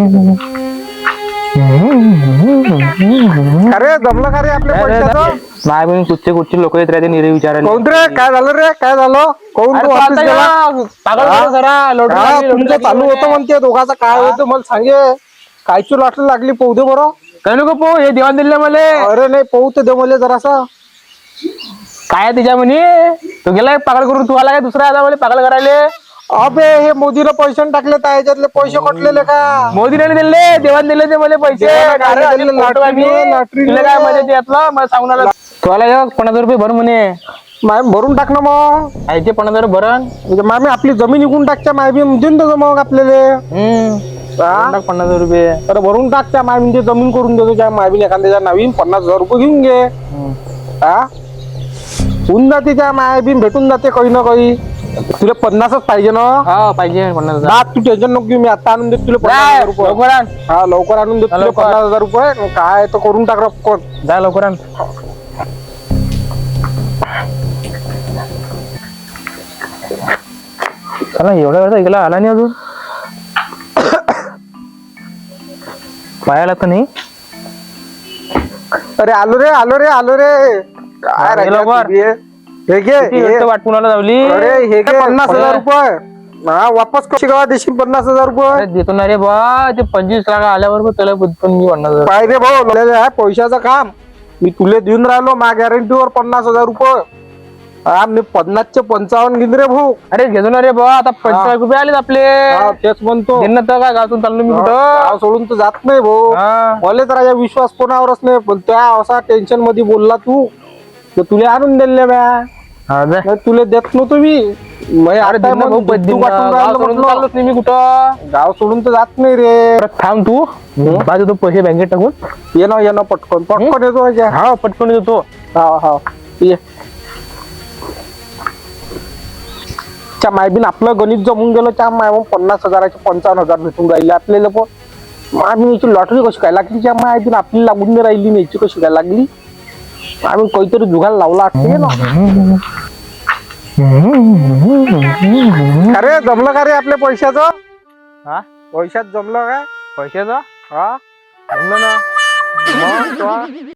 अरे जमलं का रे आपल्या पैशाचं? नाही पण कुठचे लोक येत राहते निरे विचारायला. कोण रे? काय झालं रे? काय झालं? कोण अरे तू तो ऑफिस आता गेला? या पागल झाला जरा लोटू हा, लागली, लोटू तुमचं लागली चालू म्हणे. होतं म्हणते दोघाचं काय होतं मला सांगे. कायची लॉटरी लागली पाहू दे बरं. काय नको पाहू हे देवान दिले मला. अरे नाही पाहू तर दे मला जरासा. काय तिच्या म्हणे तो गेलाय पागल करून, तू आला काय दुसरा आता मला पागल करायले. अबे हे मोदीला पैसे टाकले तर याच्यातले पैसे कटलेले का? मोदीने दिले, देवान दिले ते मला पैसे. देवाने अरे, काय दिले? फोटो आहे मी. लॉटरी तुला काय मजा येते यातलं मला सांगून आला. तुला 50,000 रुपये भर म्हणे. माय भरून टाक ना मग. आयचे 50,000 भरण. म्हणजे मामी आपली जमीन विकून टाकच्या माय बी देऊन देतो मग आपल्याला. हा? 50,000 रुपये. तर भरून टाकच्या माय म्हणजे जमीन करून देतो त्या माय बी एखाद्याच्या नवीन 50,000 रुपये घेऊन घे. हा होऊन जाते त्या माय बी भेटून जाते काही ना काही. तुला 50च पाहिजे ना? हा पाहिजे 50,000. दात तू टेन्शन नको घेऊ, मी आता आणून देतो तुला 50,000 रुपये. लवकर आण. हा लवकर आणून देतो तुला लवकर. 50,000 रुपये. काय तर करून टाक रक्कम. जा लवकर आण. चला एवढ्या वेळा ऐकला आला नाही अजून. पायाला तर नाही. अरे आलो रे आलो रे आलो रे. काय हा, राहिलं लवकर. तुझी? हे घे किती हे. वेळ वाट पुण्याला जावली. अरे हे घे 50,000 रुपये. हा वापस कशी गावा देशील 50,000 रुपये? अरे देतो ना रे बा, ते 25 लाख आल्यावर पण त्याला पण मी 50,000. काय रे भाऊ आपल्याला आहे पैशाचं काम. मी तुला देऊन राहिलो मा गॅरंटीवर 50,000 रुपये. हा मी 50 चे 55 घेईन रे भाऊ. अरे घेतो ना रे बा, आता 25 रुपये आलेत आपले. हा, तेच म्हणतो. देणं तर काय गावातून चाललो मी कुठं. गाव सोडून तर जात नाही भाऊ. हा. मला तर राजा विश्वास कोणावरच नाही, पण त्या असा टेन्शन मध्ये बोलला तू तर तुला आणून दिले बॅ. हा, जा. नाही तुला देत नव्हतो मी. अरे देणं भाऊ, पण देणं. गाव सोडून चाललोच नाही मी कुठं. गाव सोडून तर जात नाही रे. परत थांब तू, बाजू तो पैसे बँकेत टाकून. ये ना पटकन पटकन येतो राजा. हा पटकन देतो. हा हा ये. च्या मायबीन आपलं गणित जमून गेलं. त्या माय मग 50,000चे 55,000 भेटून राहिले आपल्याला. पण मायबीन लॉटरी कशी काय लागली? त्या मायबीन आपली लागून नाही राहिली, याची कशी काय लागली? आम्ही काहीतरी जुगाल लावला वाटते ना. अरे जमलं का रे आपल्या पैशाचं? हा पैशात जमलं काय? पैशाचा हा जमलं ना. मग